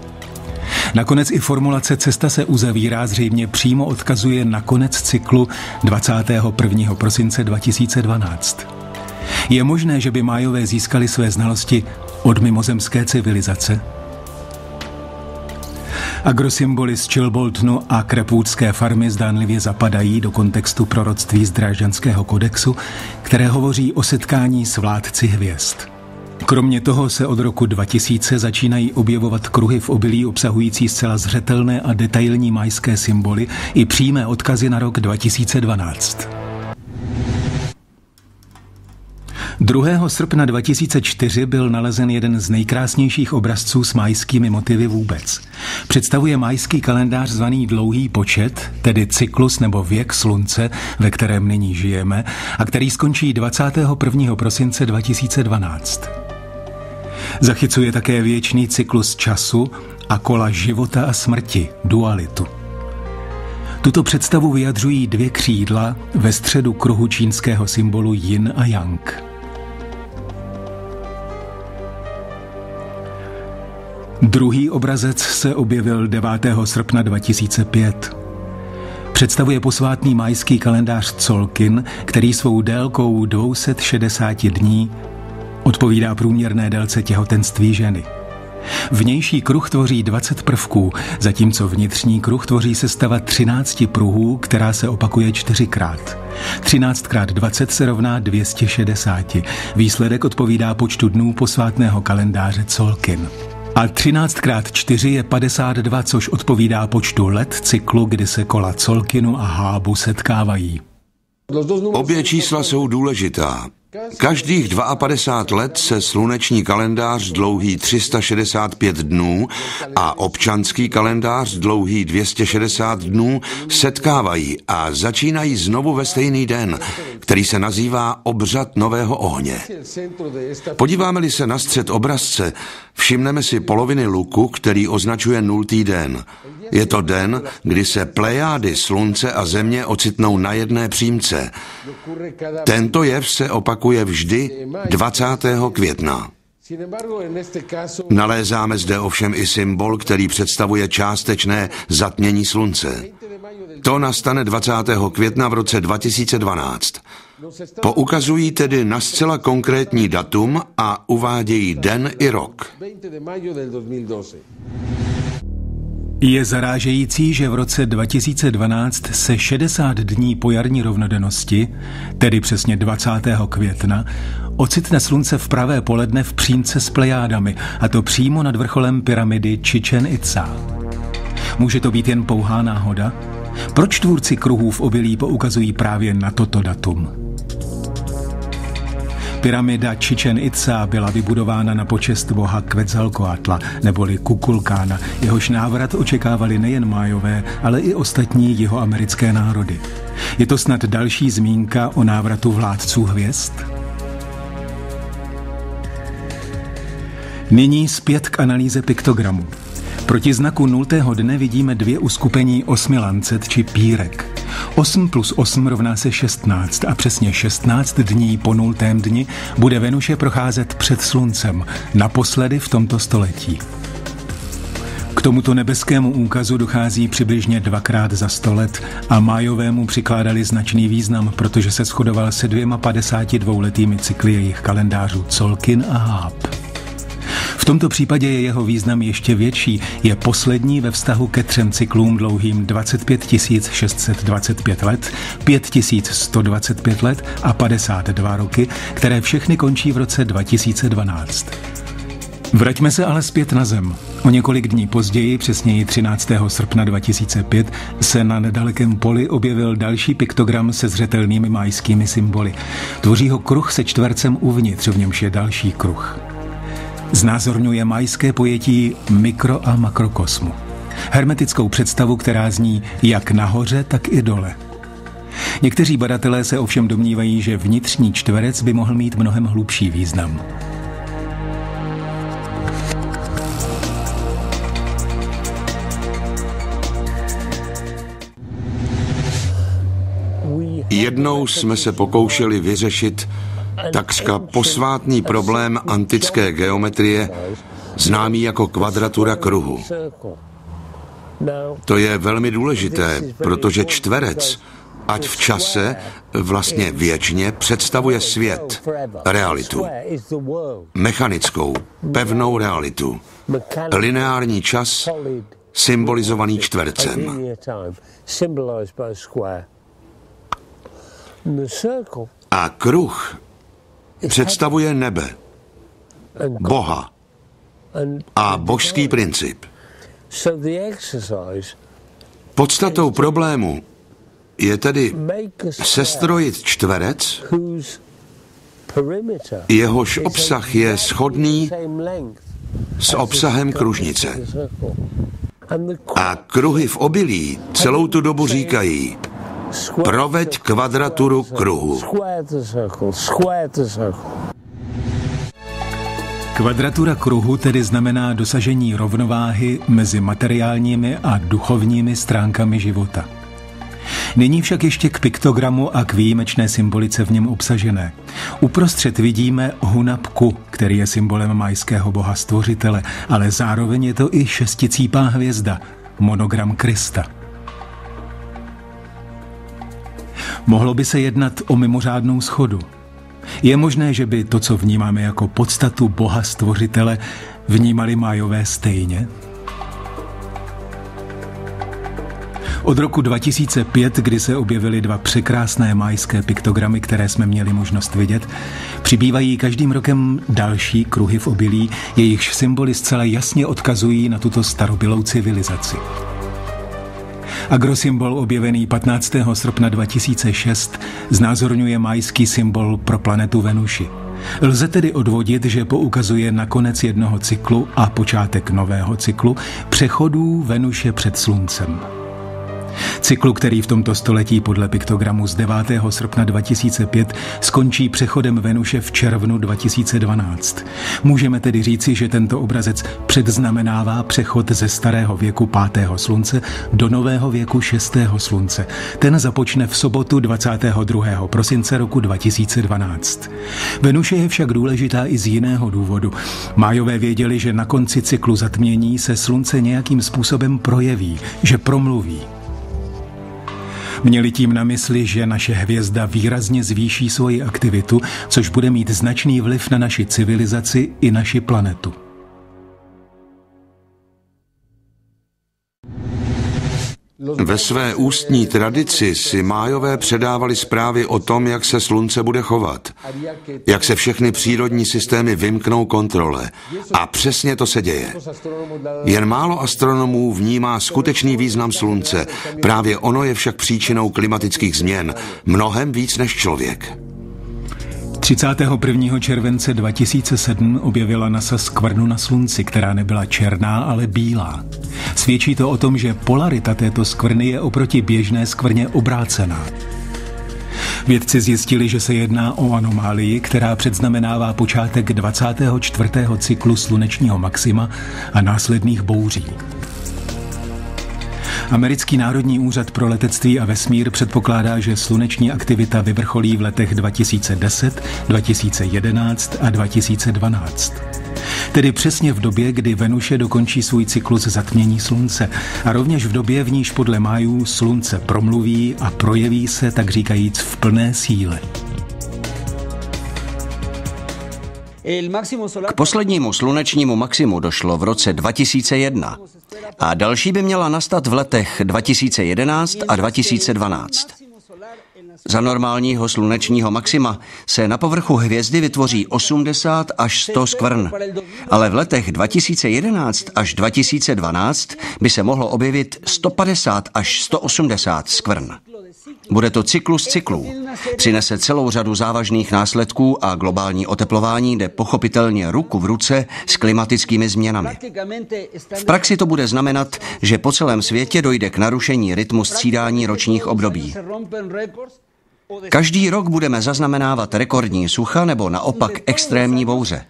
Nakonec i formulace "cesta se uzavírá" zřejmě přímo odkazuje na konec cyklu 21. prosince 2012. Je možné, že by Májové získali své znalosti od mimozemské civilizace? Agrosymboly z Chilboltonu a Crapwoodské farmy zdánlivě zapadají do kontextu proroctví z Drážďanského kodexu, které hovoří o setkání s vládci hvězd. Kromě toho se od roku 2000 začínají objevovat kruhy v obilí obsahující zcela zřetelné a detailní mayské symboly i přímé odkazy na rok 2012. 2. srpna 2004 byl nalezen jeden z nejkrásnějších obrazců s mayskými motivy vůbec. Představuje mayský kalendář zvaný Dlouhý počet, tedy cyklus nebo věk slunce, ve kterém nyní žijeme, a který skončí 21. prosince 2012. Zachycuje také věčný cyklus času a kola života a smrti, dualitu. Tuto představu vyjadřují 2 křídla ve středu kruhu čínského symbolu Yin a Yang. Druhý obrazec se objevil 9. srpna 2005. Představuje posvátný mayský kalendář Tzolkin, který svou délkou 260 dní odpovídá průměrné délce těhotenství ženy. Vnější kruh tvoří 20 prvků, zatímco vnitřní kruh tvoří sestava 13 pruhů, která se opakuje 4krát. 13 x 20 se rovná 260. Výsledek odpovídá počtu dnů posvátného kalendáře Tzolkin. A 13 x 4 je 52, což odpovídá počtu let cyklu, kdy se kola Tzolkinu a Hábu setkávají. Obě čísla jsou důležitá. Každých 52 let se sluneční kalendář dlouhý 365 dnů a občanský kalendář dlouhý 260 dnů setkávají a začínají znovu ve stejný den, který se nazývá obřad nového ohně. Podíváme-li se na střed obrazce, všimneme si poloviny luku, který označuje 0. den. Je to den, kdy se plejády slunce a země ocitnou na jedné přímce. Tento jev se opakuje vždy 20. května. Nalézáme zde ovšem i symbol, který představuje částečné zatmění slunce. To nastane 20. května v roce 2012. Poukazují tedy na zcela konkrétní datum a uvádějí den i rok. Je zarážející, že v roce 2012 se 60 dní po jarní rovnodennosti, tedy přesně 20. května, ocitne slunce v pravé poledne v přímce s plejádami, a to přímo nad vrcholem pyramidy Chichen Itza. Může to být jen pouhá náhoda? Proč tvůrci kruhů v obilí poukazují právě na toto datum? Pyramida Chichen Itza byla vybudována na počest boha Quetzalcoatla, neboli Kukulkána. Jehož návrat očekávali nejen Májové, ale i ostatní jihoamerické národy. Je to snad další zmínka o návratu vládců hvězd? Nyní zpět k analýze piktogramu. Proti znaku 0. dne vidíme 2 uskupení 8 lancet či pírek. 8 plus 8 rovná se 16 a přesně 16 dní po 0. dni bude Venuše procházet před sluncem, naposledy v tomto století. K tomuto nebeskému úkazu dochází přibližně 2krát za 100 let a Májové mu přikládali značný význam, protože se shodoval se 52letými cykly jejich kalendářů Tzolkin a Háb. V tomto případě je jeho význam ještě větší, je poslední ve vztahu ke 3 cyklům dlouhým 25 625 let, 5 125 let a 52 roky, které všechny končí v roce 2012. Vraťme se ale zpět na Zem. O několik dní později, přesněji 13. srpna 2005, se na nedalekém poli objevil další piktogram se zřetelnými mayskými symboly. Tvoří ho kruh se čtvercem uvnitř, v němž je další kruh. Znázorňuje mayské pojetí mikro- a makrokosmu. Hermetickou představu, která zní jak nahoře, tak i dole. Někteří badatelé se ovšem domnívají, že vnitřní čtverec by mohl mít mnohem hlubší význam. Jednou jsme se pokoušeli vyřešit takřka posvátný problém antické geometrie, známý jako kvadratura kruhu. To je velmi důležité, protože čtverec, ať v čase, vlastně věčně, představuje svět, realitu. Mechanickou, pevnou realitu. Lineární čas, symbolizovaný čtvercem. A kruh představuje nebe. Boha a božský princip. Podstatou problému je tedy sestrojit čtverec, jehož obsah je shodný s obsahem kružnice. A kruhy v obilí celou tu dobu říkají: proveď kvadraturu kruhu. Kvadratura kruhu tedy znamená dosažení rovnováhy mezi materiálními a duchovními stránkami života. Nyní však ještě k piktogramu a k výjimečné symbolice v něm obsažené. Uprostřed vidíme Hunabku, který je symbolem majského boha stvořitele, ale zároveň je to i šesticípá hvězda, monogram Krista. Mohlo by se jednat o mimořádnou shodu. Je možné, že by to, co vnímáme jako podstatu boha stvořitele, vnímali Májové stejně? Od roku 2005, kdy se objevily dva překrásné májské piktogramy, které jsme měli možnost vidět, přibývají každým rokem další kruhy v obilí, jejichž symboly zcela jasně odkazují na tuto starobylou civilizaci. Agrosymbol objevený 15. srpna 2006 znázorňuje májský symbol pro planetu Venuši. Lze tedy odvodit, že poukazuje na konec jednoho cyklu a počátek nového cyklu přechodů Venuše před Sluncem. Cyklu, který v tomto století podle piktogramu z 9. srpna 2005 skončí přechodem Venuše v červnu 2012. Můžeme tedy říci, že tento obrazec předznamenává přechod ze starého věku 5. slunce do nového věku 6. slunce. Ten započne v sobotu 22. prosince roku 2012. Venuše je však důležitá i z jiného důvodu. Májové věděli, že na konci cyklu zatmění se slunce nějakým způsobem projeví, že promluví. Měli tím na mysli, že naše hvězda výrazně zvýší svoji aktivitu, což bude mít značný vliv na naši civilizaci i naši planetu. Ve své ústní tradici si Májové předávali zprávy o tom, jak se slunce bude chovat, jak se všechny přírodní systémy vymknou kontrole. A přesně to se děje. Jen málo astronomů vnímá skutečný význam slunce. Právě ono je však příčinou klimatických změn, mnohem víc než člověk. 31. července 2007 objevila NASA skvrnu na slunci, která nebyla černá, ale bílá. Svědčí to o tom, že polarita této skvrny je oproti běžné skvrně obrácená. Vědci zjistili, že se jedná o anomálii, která předznamenává počátek 24. cyklu slunečního maxima a následných bouří. Americký národní úřad pro letectví a vesmír předpokládá, že sluneční aktivita vyvrcholí v letech 2010, 2011 a 2012. Tedy přesně v době, kdy Venuše dokončí svůj cyklus zatmění slunce a rovněž v době, v níž podle Májů slunce promluví a projeví se, tak říkajíc, v plné síle. K poslednímu slunečnímu maximu došlo v roce 2001 a další by měla nastat v letech 2011 a 2012. Za normálního slunečního maxima se na povrchu hvězdy vytvoří 80 až 100 skvrn, ale v letech 2011 až 2012 by se mohlo objevit 150 až 180 skvrn. Bude to cyklus cyklů. Přinese celou řadu závažných následků a globální oteplování jde pochopitelně ruku v ruce s klimatickými změnami. V praxi to bude znamenat, že po celém světě dojde k narušení rytmu střídání ročních období. Každý rok budeme zaznamenávat rekordní sucha nebo naopak extrémní bouře.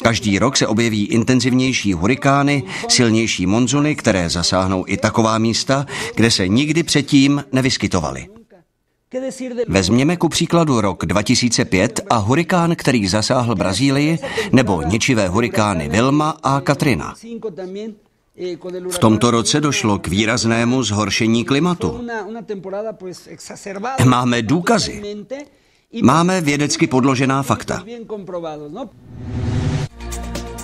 Každý rok se objeví intenzivnější hurikány, silnější monzuny, které zasáhnou i taková místa, kde se nikdy předtím nevyskytovaly. Vezměme ku příkladu rok 2005 a hurikán, který zasáhl Brazílii, nebo ničivé hurikány Wilma a Katrina. V tomto roce došlo k výraznému zhoršení klimatu. Máme důkazy. Máme vědecky podložená fakta.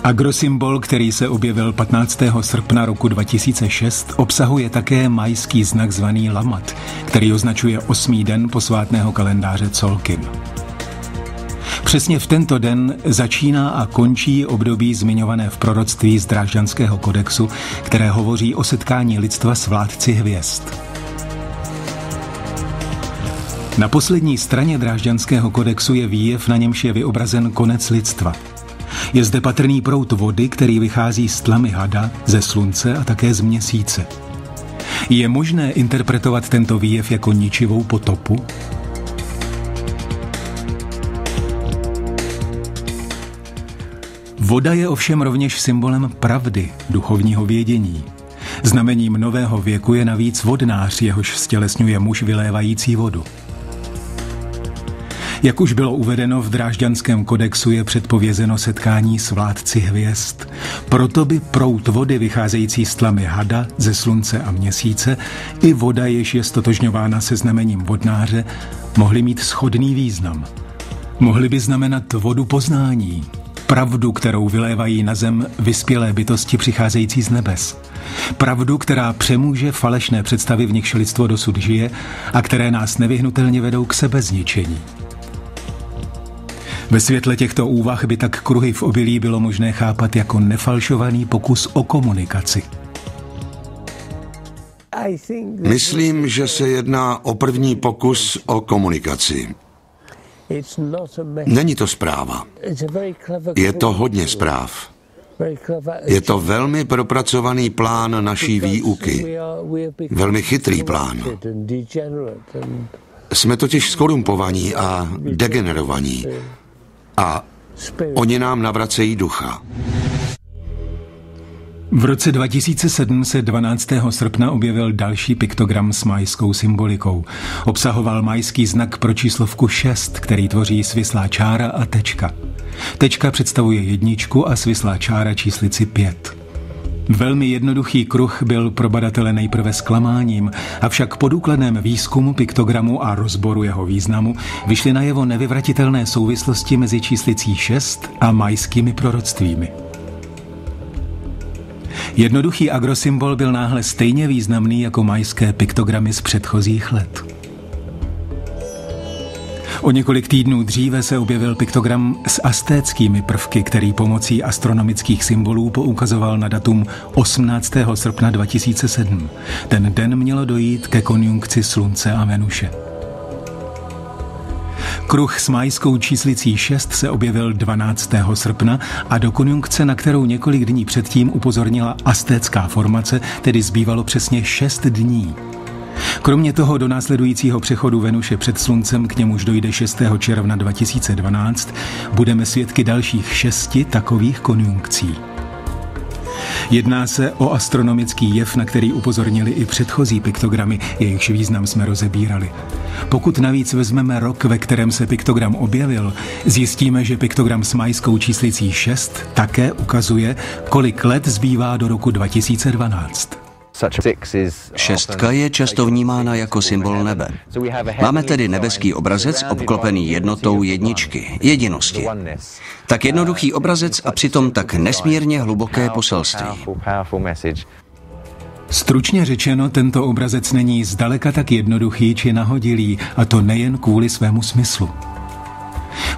Agrosymbol, který se objevil 15. srpna roku 2006, obsahuje také majský znak zvaný Lamat, který označuje 8. den posvátného kalendáře Colkin. Přesně v tento den začíná a končí období zmiňované v proroctví z Drážďanského kodexu, které hovoří o setkání lidstva s vládci hvězd. Na poslední straně Drážďanského kodexu je výjev, na němž je vyobrazen konec lidstva. Je zde patrný proud vody, který vychází z tlamy hada, ze slunce a také z měsíce. Je možné interpretovat tento výjev jako ničivou potopu? Voda je ovšem rovněž symbolem pravdy, duchovního vědění. Znamením nového věku je navíc vodnář, jehož stělesňuje muž vylévající vodu. Jak už bylo uvedeno, v Drážďanském kodexu je předpovězeno setkání s vládci hvězd. Proto by proud vody vycházející z tlamy hada, ze slunce a měsíce i voda, jež je stotožňována se znamením vodnáře, mohly mít shodný význam. Mohly by znamenat vodu poznání, pravdu, kterou vylévají na zem vyspělé bytosti přicházející z nebes. Pravdu, která přemůže falešné představy, v nichž lidstvo dosud žije a které nás nevyhnutelně vedou k sebezničení. Ve světle těchto úvah by tak kruhy v obilí bylo možné chápat jako nefalšovaný pokus o komunikaci. Myslím, že se jedná o první pokus o komunikaci. Není to zpráva. Je to hodně zpráv. Je to velmi propracovaný plán naší výuky. Velmi chytrý plán. Jsme totiž skorumpovaní a degenerovaní. A oni nám navracejí ducha. V roce 2007 se 12. srpna objevil další piktogram s majskou symbolikou. Obsahoval majský znak pro číslovku 6, který tvoří svislá čára a tečka. Tečka představuje jedničku a svislá čára číslici 5. Velmi jednoduchý kruh byl pro badatele nejprve zklamáním, avšak po důkladném výzkumu piktogramu a rozboru jeho významu vyšly najevo nevyvratitelné souvislosti mezi číslicí 6 a majskými proroctvími. Jednoduchý agrosymbol byl náhle stejně významný jako majské piktogramy z předchozích let. O několik týdnů dříve se objevil piktogram s aztéckými prvky, který pomocí astronomických symbolů poukazoval na datum 18. srpna 2007. Ten den mělo dojít ke konjunkci Slunce a Venuše. Kruh s majskou číslicí 6 se objevil 12. srpna a do konjunkce, na kterou několik dní předtím upozornila aztécká formace, tedy zbývalo přesně 6 dní. Kromě toho do následujícího přechodu Venuše před Sluncem, k němuž dojde 6. června 2012, budeme svědky dalších 6 takových konjunkcí. Jedná se o astronomický jev, na který upozornili i předchozí piktogramy, jejichž význam jsme rozebírali. Pokud navíc vezmeme rok, ve kterém se piktogram objevil, zjistíme, že piktogram s majskou číslicí 6 také ukazuje, kolik let zbývá do roku 2012. Šestka je často vnímána jako symbol nebe. Máme tedy nebeský obrazec obklopený jednotou jedničky, jedinosti. Tak jednoduchý obrazec a přitom tak nesmírně hluboké poselství. Stručně řečeno, tento obrazec není zdaleka tak jednoduchý či nahodilý, a to nejen kvůli svému smyslu.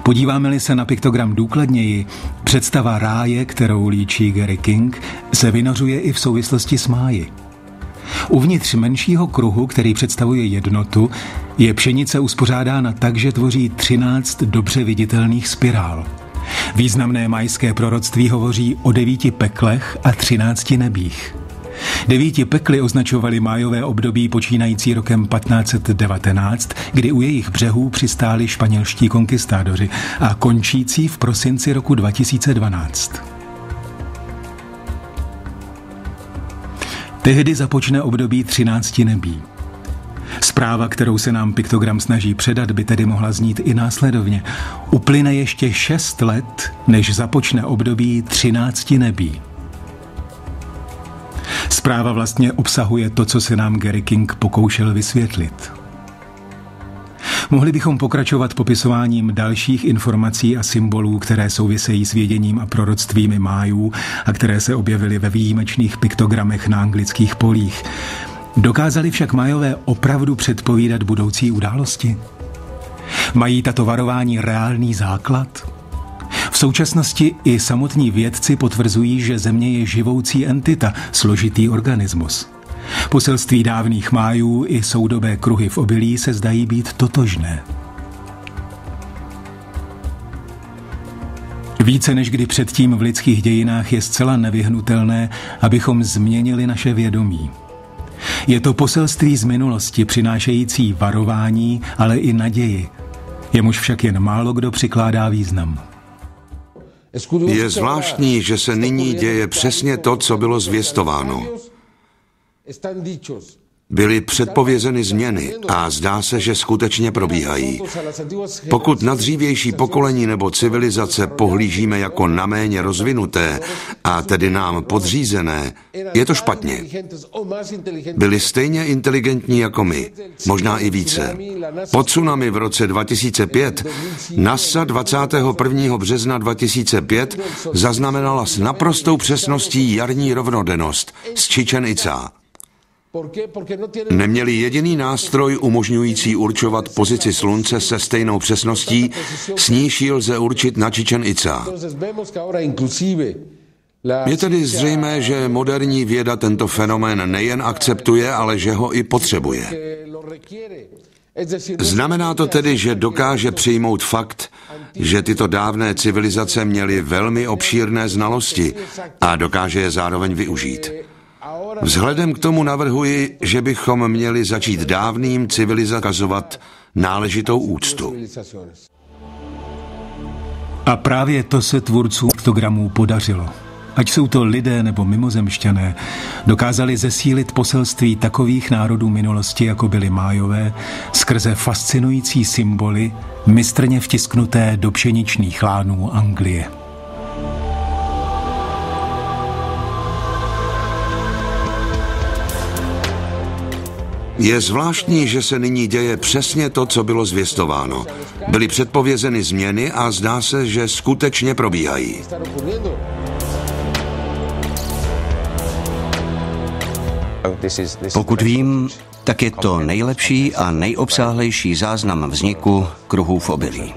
Podíváme-li se na piktogram důkladněji, představa ráje, kterou líčí Gary King, se vynořuje i v souvislosti s máji. Uvnitř menšího kruhu, který představuje jednotu, je pšenice uspořádána tak, že tvoří 13 dobře viditelných spirál. Významné majské proroctví hovoří o 9 peklech a 13 nebích. 9 pekly označovaly májové období počínající rokem 1519, kdy u jejich břehů přistáli španělští konkistádoři, a končící v prosinci roku 2012. Tehdy započne období 13 nebí. Zpráva, kterou se nám piktogram snaží předat, by tedy mohla znít i následovně. Uplyne ještě 6 let, než započne období 13 nebí. Zpráva vlastně obsahuje to, co se nám Gary King pokoušel vysvětlit. Mohli bychom pokračovat popisováním dalších informací a symbolů, které souvisejí s věděním a proroctvími májů a které se objevily ve výjimečných piktogramech na anglických polích. Dokázali však Majové opravdu předpovídat budoucí události? Mají tato varování reálný základ? V současnosti i samotní vědci potvrzují, že Země je živoucí entita, složitý organismus. Poselství dávných Májů i soudobé kruhy v obilí se zdají být totožné. Více než kdy předtím v lidských dějinách je zcela nevyhnutelné, abychom změnili naše vědomí. Je to poselství z minulosti přinášející varování, ale i naději, jemuž však jen málo kdo přikládá význam. Je zvláštní, že se nyní děje přesně to, co bylo zvěstováno. Byly předpovězeny změny a zdá se, že skutečně probíhají. Pokud na dřívější pokolení nebo civilizace pohlížíme jako na méně rozvinuté a tedy nám podřízené, je to špatně. Byli stejně inteligentní jako my, možná i více. Po tsunami v roce 2005 NASA 21. března 2005 zaznamenala s naprostou přesností jarní rovnodennost z Chichen Itza. Neměli jediný nástroj umožňující určovat pozici slunce se stejnou přesností, s níž ji lze určit na Chichen Itza. Je tedy zřejmé, že moderní věda tento fenomén nejen akceptuje, ale že ho i potřebuje. Znamená to tedy, že dokáže přijmout fakt, že tyto dávné civilizace měly velmi obšírné znalosti a dokáže je zároveň využít. Vzhledem k tomu navrhuji, že bychom měli začít dávným civilizacím ukazovat náležitou úctu. A právě to se tvůrcům piktogramů podařilo. Ať jsou to lidé nebo mimozemšťané, dokázali zesílit poselství takových národů minulosti, jako byli Májové, skrze fascinující symboly, mistrně vtisknuté do pšeničných lánů Anglie. Je zvláštní, že se nyní děje přesně to, co bylo zvěstováno. Byly předpovězeny změny a zdá se, že skutečně probíhají. Pokud vím, tak je to nejlepší a nejobsáhlejší záznam vzniku kruhů v obilí.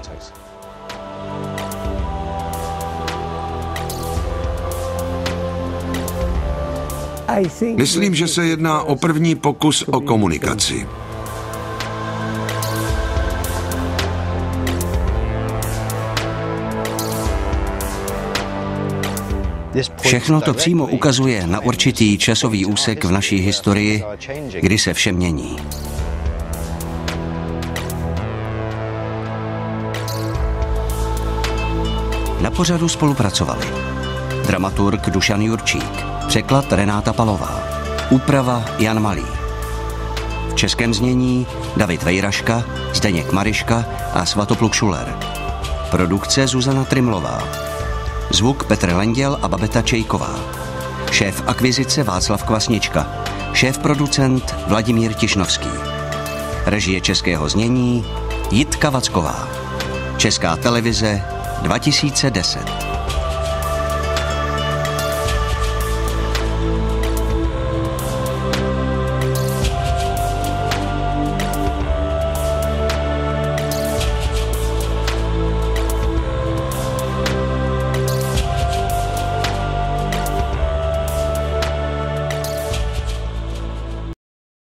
Myslím, že se jedná o první pokus o komunikaci. Všechno to přímo ukazuje na určitý časový úsek v naší historii, kdy se vše mění. Na pořadu spolupracovali dramaturg Dušan Jurčík, překlad Renáta Palová, úprava Jan Malý. V českém znění David Vejraška, Zdeněk Mariška a Svatopluk Šuler. Produkce Zuzana Trimlová. Zvuk Petr Lenděl a Babeta Čejková. Šéf akvizice Václav Kvasnička. Šéf producent Vladimír Tišnovský. Režie českého znění Jitka Vacková. Česká televize 2010.